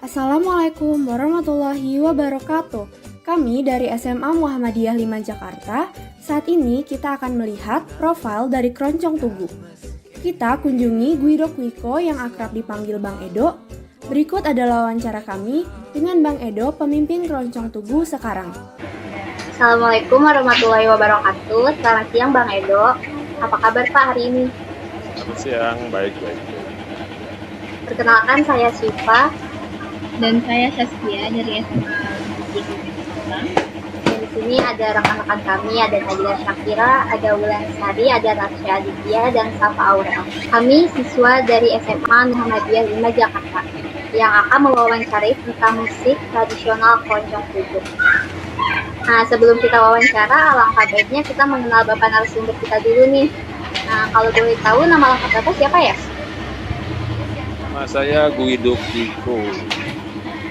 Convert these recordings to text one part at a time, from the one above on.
Assalamualaikum warahmatullahi wabarakatuh. Kami dari SMA Muhammadiyah 5 Jakarta. Saat ini kita akan melihat profil dari Keroncong Tugu. Kita kunjungi Guido Kuiko yang akrab dipanggil Bang Edo. Berikut adalah wawancara kami dengan Bang Edo, pemimpin Keroncong Tugu sekarang. Assalamualaikum warahmatullahi wabarakatuh. Selamat siang Bang Edo. Apa kabar Pak hari ini? Selamat siang, baik. Perkenalkan saya Syifa. Dan saya Saskia dari SMA Jakarta. Dan di sini ada rekan-rekan kami, ada Najila Syakira, ada Wulan Sari, ada Rasya Aditya, dan Safa Aurel. Kami siswa dari SMA Muhammadiyah 5 Jakarta yang akan mewawancarai tentang musik tradisional Keroncong Tugu. Nah, sebelum kita wawancara, alangkah baiknya kita mengenal Bapak narasumber kita dulu nih. Nah, kalau boleh tahu nama lengkap Bapak siapa ya? Nama saya Guido Kuiko.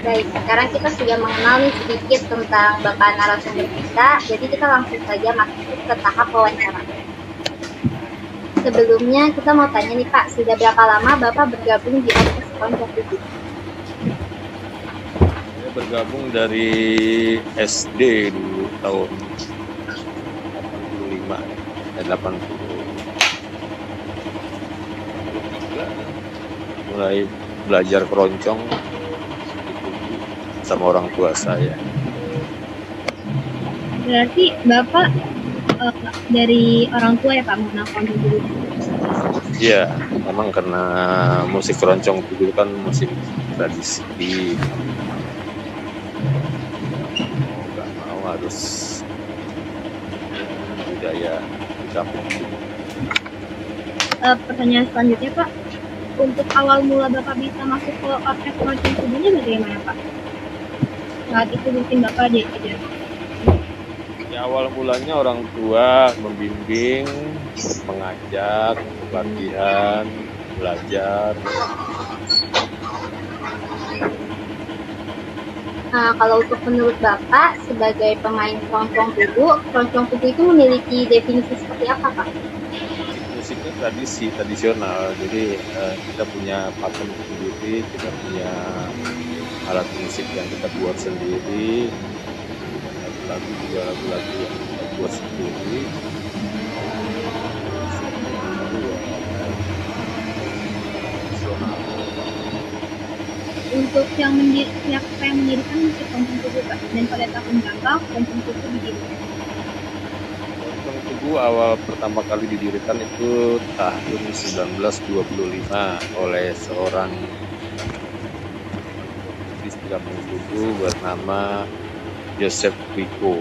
Baik, sekarang kita sudah mengenal nih sedikit tentang Bapak narasumber kita, jadi kita langsung saja masuk ke tahap wawancara. Sebelumnya kita mau tanya nih Pak, sudah berapa lama Bapak bergabung di orkes Keroncong Tugu? Saya bergabung dari SD dulu tahun 85 dan 80. Mulai belajar keroncong sama orang tua saya. Berarti Bapak dari orang tua ya Pak mengenal Keroncong Tugu? Iya, memang karena musik keroncong itu kan musik tradisi. Mau nggak mau harus budaya di kampung. Pertanyaan selanjutnya Pak, untuk awal mula Bapak bisa masuk ke orkes Keroncong Tugunya bagaimana Pak? Saat itu mungkin Bapak diajar. Ya, awal mulanya orang tua membimbing, mengajak, latihan, belajar. Nah, kalau untuk menurut Bapak sebagai pemain Keroncong Tugu itu memiliki definisi seperti apa Pak? Musiknya tradisional, jadi kita punya pakem sendiri, kita punya alat musik yang kita buat sendiri, lagu-lagu yang kita buat sendiri. Untuk siapa yang mendirikan musik Keroncong Tugu Pak? Dan pada tahun berapa Keroncong Tugu didirikan? Keroncong Tugu awal pertama kali didirikan itu tahun 1925 oleh seorang di Kampung Tugu bernama Joseph Kuiko.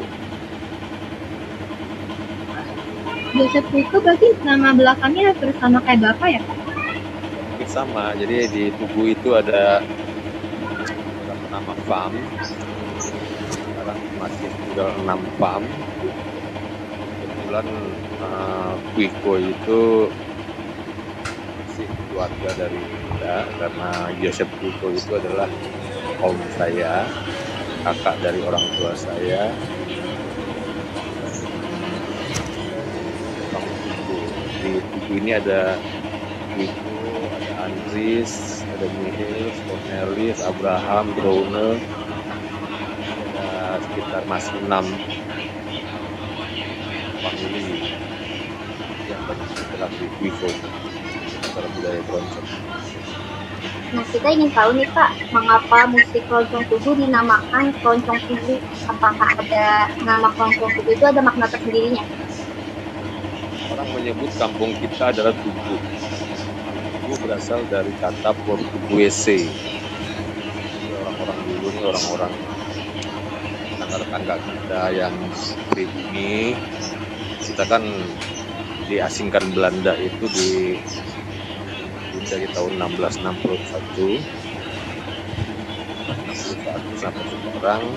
Joseph Kuiko berarti nama belakangnya bersama kayak Bapak ya Pak? Sama, jadi di Tugu itu ada nama farm. Sekarang masih tinggal 6 farm. Kebetulan Kuiko itu masih keluarga dari kita, karena Joseph Kuiko itu adalah om saya, kakak dari orang tua saya. Di Tugu ini ada Kuiko, ada Andries, ada Michael, Cornelis, Abraham, Browner, ada sekitar masih 6 famili yang bergerak di Kuiko secara budaya keroncong. Nah, kita ingin tahu nih Pak, mengapa musik Keroncong Tugu dinamakan Keroncong Tugu? Apakah ada nama Keroncong Tugu itu ada makna tersendirinya? Orang menyebut kampung kita adalah Tugu. Tugu berasal dari kata Portuguese. Orang-orang dulu ini orang-orang tetangga kita yang pribumi. Kita kan diasingkan Belanda itu dari tahun 1661 sampai sekarang.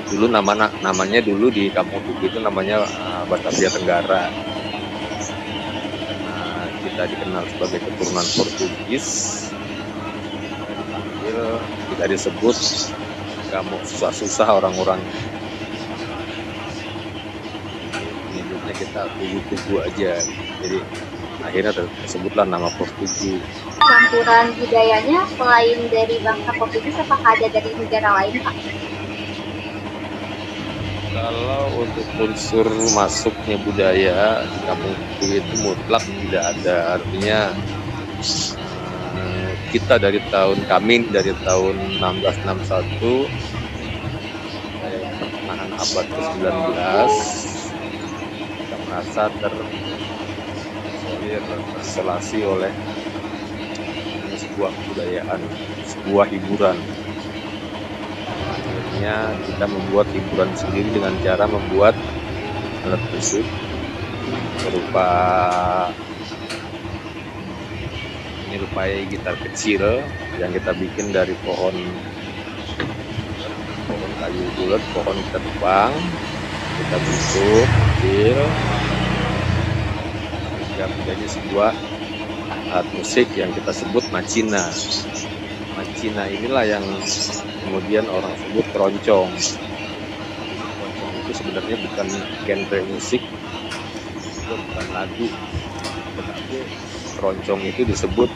Dulu namanya dulu di Kampung Tugu itu namanya Batavia Tenggara. Kita dikenal sebagai keturunan Portugis, kita disebut nggak mau susah-susah orang-orang, hidupnya kita tugu-tugu aja. Jadi akhirnya tersebutlah nama Pos Tugu. Campuran budayanya selain dari bangsa Portugis, apakah ada dari negara lain, Pak? Kalau untuk unsur masuknya budaya di kampung Tugu itu mutlak tidak ada. Artinya kita dari tahun 1661 pertengahan abad ke-19 kita merasa terisolasi oleh sebuah kebudayaan, sebuah hiburan. Akhirnya kita membuat hiburan sendiri dengan cara membuat alat musik berupa menyerupai gitar kecil yang kita bikin dari pohon kayu bulat, pohon kita tebang, kita bentuk kecil hingga menjadi sebuah alat musik yang kita sebut macina. Macina inilah yang kemudian orang sebut keroncong. Keroncong itu sebenarnya bukan genre musik, itu bukan lagu, tetapi keroncong itu disebut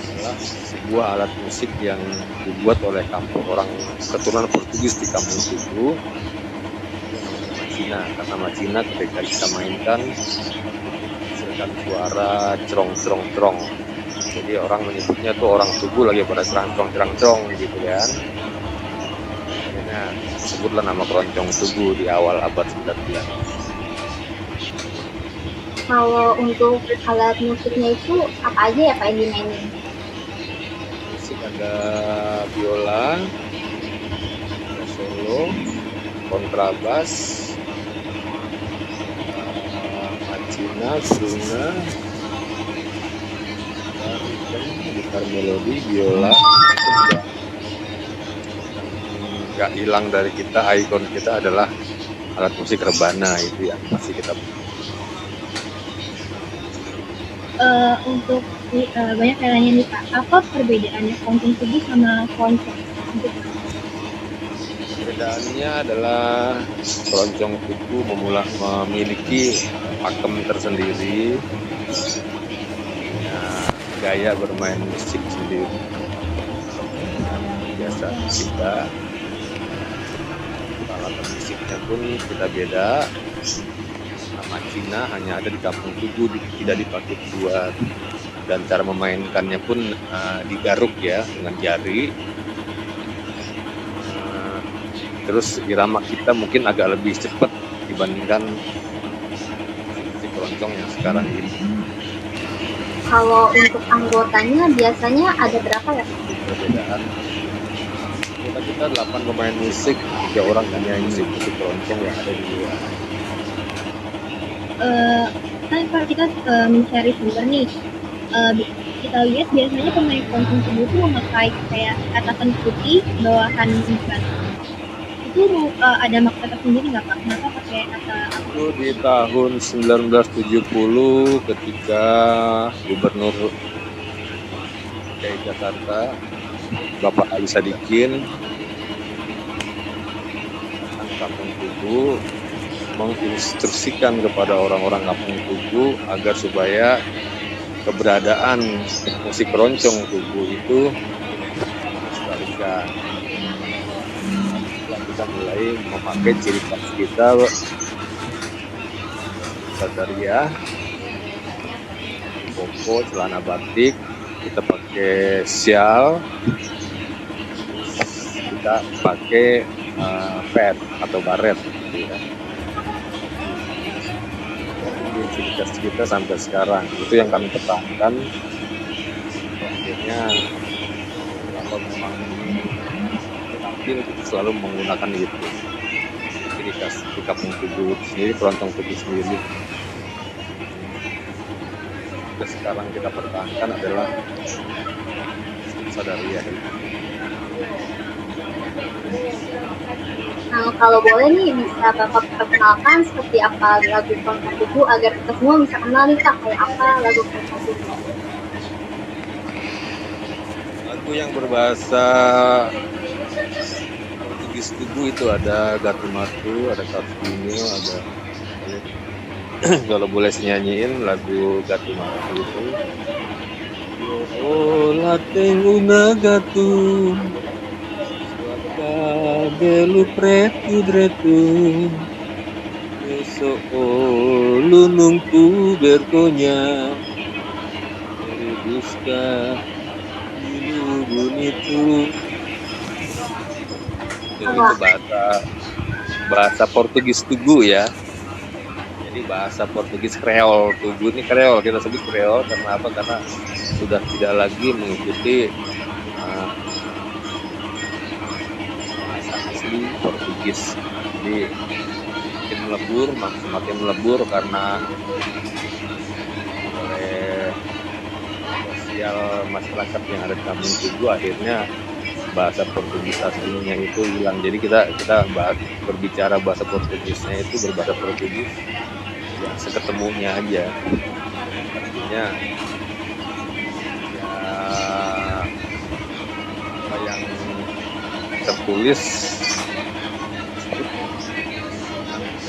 adalah sebuah alat musik yang dibuat oleh kampung orang keturunan Portugis di Kampung Tugu. Macina, karena macina ketika kita mainkan menghasilkan suara cerong. Jadi orang menyebutnya tuh orang Tugu lagi pada cerang-cerong gitu kan. Akhirnya sebutlah nama keroncong Tugu di awal abad 19. Kalau untuk alat musiknya itu apa aja ya Pak yang dimainin? Musik ada biola, ada solo, kontrabas, macina, struna, gitar melodi, biola. Nggak hilang dari kita, ikon kita adalah alat musik rebana, itu yang masih kita Untuk banyak yang nanya nih Pak, apa perbedaannya keroncong tugu sama keroncong? Perbedaannya adalah keroncong tugu memiliki pakem tersendiri, gaya bermain musik sendiri. Biasa kita alat musiknya pun kita beda. Nama Cina hanya ada di Kampung Tugu, tidak dipakai buat, dan cara memainkannya pun digaruk ya dengan jari. Terus irama kita mungkin agak lebih cepat dibandingkan musik keroncong yang sekarang ini. Kalau untuk anggotanya biasanya ada berapa ya? Perbedaan. Kita 8 pemain musik, 3 orang penyanyi musik keroncong yang ada di luar. Kan Pak kita mencari sumber nih. Kita lihat biasanya pemain keroncong tugu itu memakai kayak atasan putih, bawahan hitam. Itu ada makna tersendiri nggak Pak? Kenapa pakai atasan? Itu di tahun 1970 ketika Gubernur DKI Jakarta Bapak Ali Sadikin Kampung Tugu menginstruksikan kepada orang-orang Kampung Tugu agar supaya keberadaan musik keroncong Tugu itu dilestarikan. Kita mulai memakai ciri khas kita, sadaria, koko, celana batik, kita pakai sial, kita pakai pet atau baret gitu ya. Ini ciri khas kita sampai sekarang, itu yang kami pertahankan. Akhirnya kalau memang tampil kita selalu menggunakan itu ciri khas di Kampung Tugu sendiri, keroncong Tugu sendiri. Dan sekarang kita pertahankan adalah sadaria. Nah, kalau boleh nih bisa Bapak perkenalkan seperti apa lagu keroncong Tugu agar kita semua bisa kenal nih Kak, kayak apa lagu keroncong Tugu? Lagu yang berbahasa Portugis Tugu itu ada Gato Mato, ada Carvinho, ada kalau boleh nyanyiin lagu Gatu Matu itu. Oh lateng una gatu, suaka belu pretu dretu, besok lunung tu berkonya, Buska dilubun itu. Itu bahasa Portugis Tugu ya. Jadi bahasa Portugis Kreol. Tugu ini Kreol, kita sebut Kreol karena apa? Karena sudah tidak lagi mengikuti bahasa asli Portugis. Jadi semakin melebur karena oleh sosial masyarakat yang ada di Kampung Tugu, akhirnya bahasa Portugis aslinya itu hilang. Jadi kita berbicara bahasa Portugisnya itu berbahasa Portugis ya seketemunya aja. Artinya ya apa yang tertulis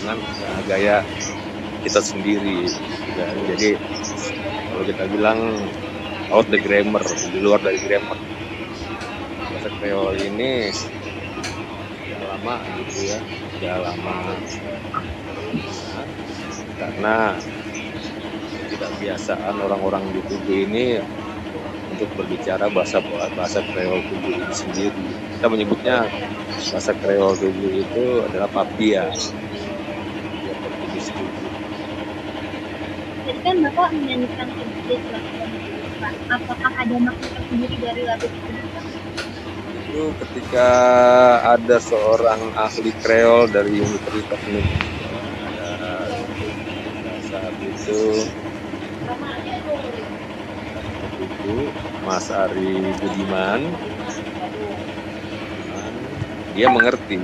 dengan gaya kita sendiri. Jadi kalau kita bilang out the grammar, di luar dari grammar. Bahasa Kreol ini sudah lama gitu ya, sudah lama karena ketidakbiasaan orang-orang di Tugu ini untuk berbicara bahasa Kreol Tugu ini sendiri. Kita menyebutnya bahasa Kreol Tugu itu adalah Papia. Ya, Portugis Tugu. Jadi kan Bapak menyanyikan sedikit lagu Pak. Apakah ada makna tersendiri dari lagu tersebut? Itu ketika ada seorang ahli Kreol dari Universitas saat itu Mas Ari Budiman, dia mengerti,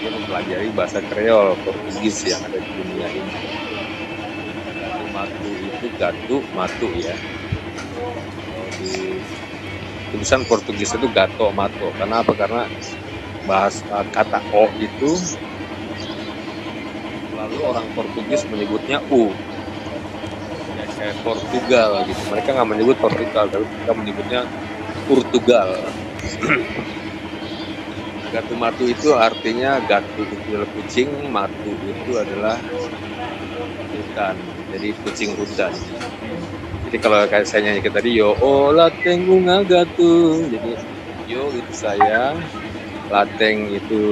dia mempelajari bahasa Kreol Portugis yang ada di dunia ini. Gatu matu itu gatu matu ya. Di tulisan Portugis itu gato mato. Karena apa? Karena bahasa kata O itu lalu orang Portugis menyebutnya U ya, kayak Portugal gitu. Mereka nggak menyebut Portugal, tapi mereka menyebutnya Portugal. Gatu matu itu artinya gatu itu adalah kucing, matu itu adalah hutan, jadi kucing hutan. Jadi kalau kayak saya nyanyi tadi yo lateng bunga gatu, jadi yo itu saya, lateng itu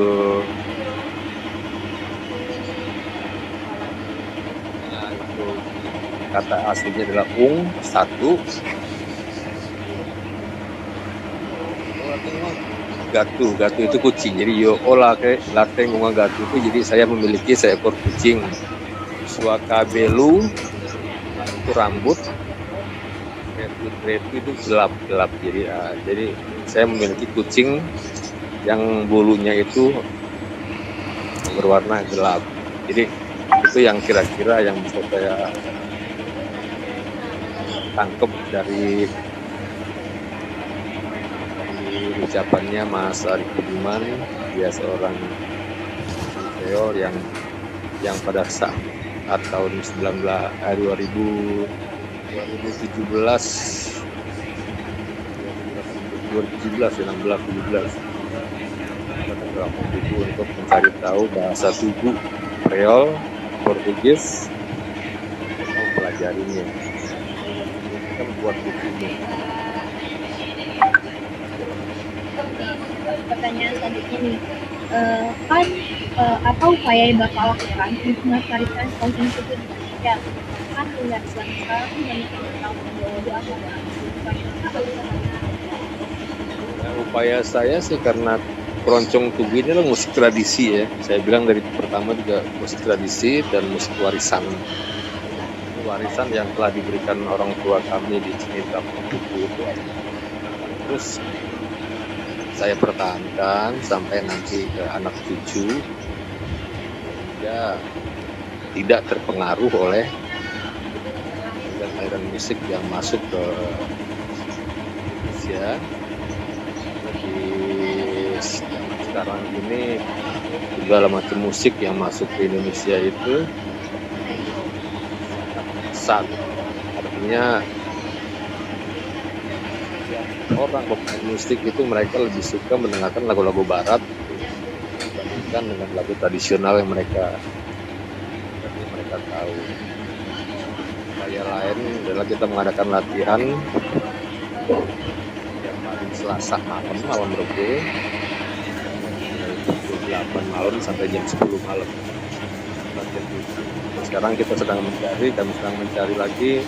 kata aslinya adalah satu, gatu itu kucing. Jadi yo lateng bunga gatu itu jadi saya memiliki seekor kucing. Suakabelu itu rambut, retu itu gelap. Jadi saya memiliki kucing yang bulunya itu berwarna gelap. Jadi itu yang kira-kira yang bisa saya tangkep dari ucapannya Mas Ari Budiman. Dia seorang Kreol yang pada saat tahun 2017 untuk mencari tahu bahasa Tugu, Kreol, Portugis, mempelajarinya. Kita membuat bukunya. Pertanyaan selanjutnya nih, apa upaya yang Bapak lakukan untuk melestarikan konten Tugu di Indonesia? Kan hingga sekarang banyak yang tahu upaya saya sih karena keroncong Tugu ini adalah musik tradisi ya. Saya bilang dari pertama juga musik tradisi dan musik warisan yang telah diberikan orang tua kami di sini Kampung Tugu itu. Terus saya pertahankan sampai nanti ke anak cucu, ya tidak terpengaruh oleh aliran musik yang masuk ke Indonesia. Jadi sekarang ini segala macam musik yang masuk ke Indonesia itu barat. Artinya orang pemain musik itu mereka lebih suka mendengarkan lagu-lagu barat dibandingkan dengan lagu tradisional yang mereka tahu. Upaya lain adalah kita mengadakan latihan yang paling Selasa malam Rebo, dari pukul 8 malam sampai jam 10 malam. Latihan itu. Sekarang kita sedang mencari lagi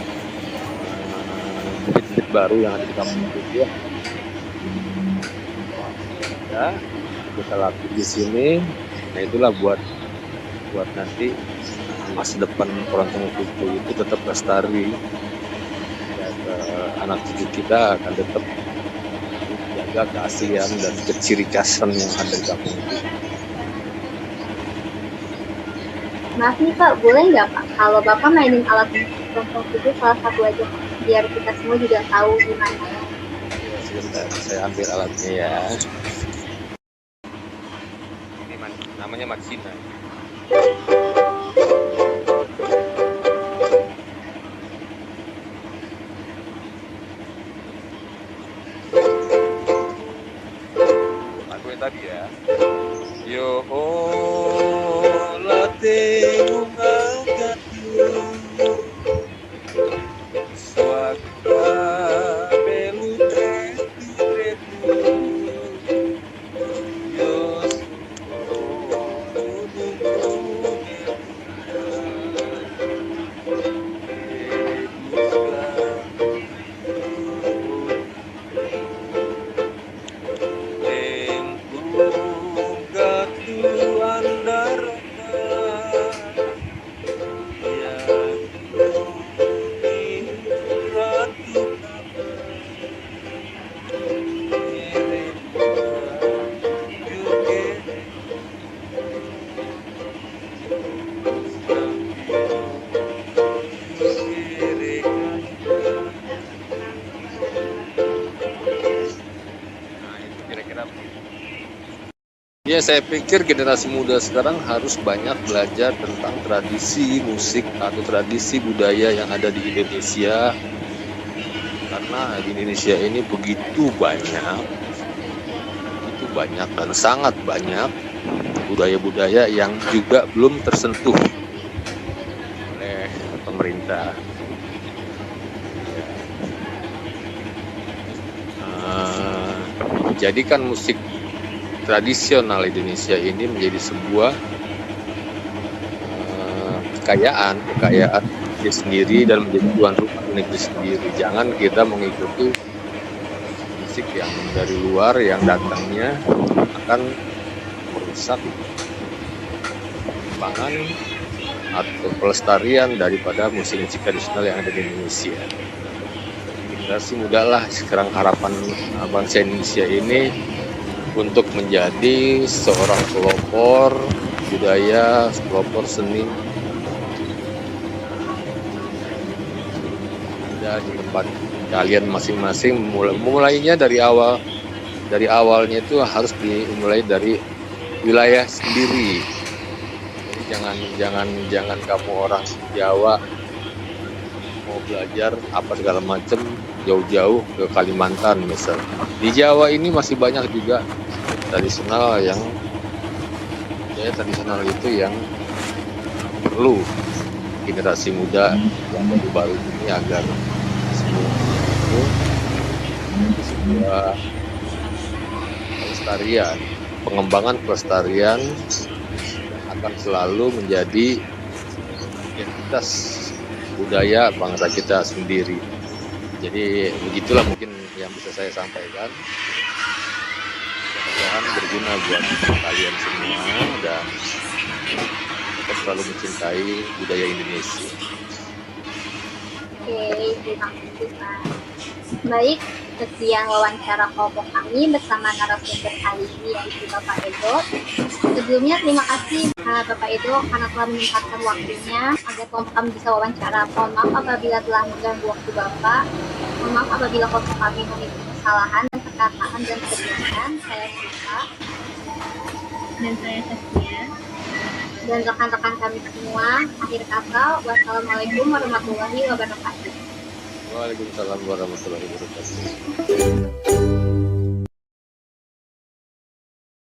bibit-bibit baru yang ada di kampung itu ya. Ya, kita latih di sini. Nah itulah buat nanti masa depan keroncong kuku itu tetap lestari. Ya, anak cucu kita akan tetap jaga keaslian dan keciri khasan yang ada di kampung itu. Maaf nih Pak, boleh nggak Pak kalau Bapak mainin alat musik keroncong tubuh salah satu aja Pak, biar kita semua juga tahu gimana. Ya, sebentar, saya ambil alatnya ya. Ini namanya Matsina. Lagu yang tadi ya. Yo late ungagatu swaka belu tretu yo Ya, saya pikir generasi muda sekarang harus banyak belajar tentang tradisi musik atau tradisi budaya yang ada di Indonesia. Karena di Indonesia ini begitu banyak dan sangat banyak budaya-budaya yang juga belum tersentuh oleh pemerintah. Menjadikan musik tradisional Indonesia ini menjadi sebuah kekayaan negeri sendiri dan menjadi tuan rumah negeri sendiri. Jangan kita mengikuti musik yang dari luar yang datangnya akan merusak pengembangan atau pelestarian daripada musik-musik tradisional yang ada di Indonesia. Generasi muda lah sekarang harapan bangsa Indonesia ini untuk menjadi seorang pelopor budaya, pelopor seni ada di tempat kalian masing-masing. Mulainya dari awalnya itu harus dimulai dari wilayah sendiri. Jadi jangan kamu orang Jawa mau belajar apa segala macam jauh-jauh ke Kalimantan misalnya. Di Jawa ini masih banyak juga tradisional itu yang perlu generasi muda yang baru ini agar semua itu sebuah pelestarian, pengembangan pelestarian akan selalu menjadi identitas budaya bangsa kita sendiri. Jadi begitulah mungkin yang bisa saya sampaikan. Mudah-mudahan berguna buat kalian semua dan tetap selalu mencintai budaya Indonesia. Oke, terima kasih Pak. Baik, sekian wawancara kelompok kami bersama narasumber kali ini yaitu Bapak Edo. Sebelumnya terima kasih Bapak Edo karena telah menyempatkan waktunya agar kelompok kami bisa wawancara. Mohon maaf apabila telah mengganggu waktu Bapak. Mohon maaf apabila kelompok kami memiliki kesalahan dan perkataan dan kebenaran. Saya Sita dan saya Saskia. dan rekan-rekan kami semua. Akhir kata, wassalamualaikum warahmatullahi wabarakatuh. Waalaikumsalam warahmatullahi wabarakatuh.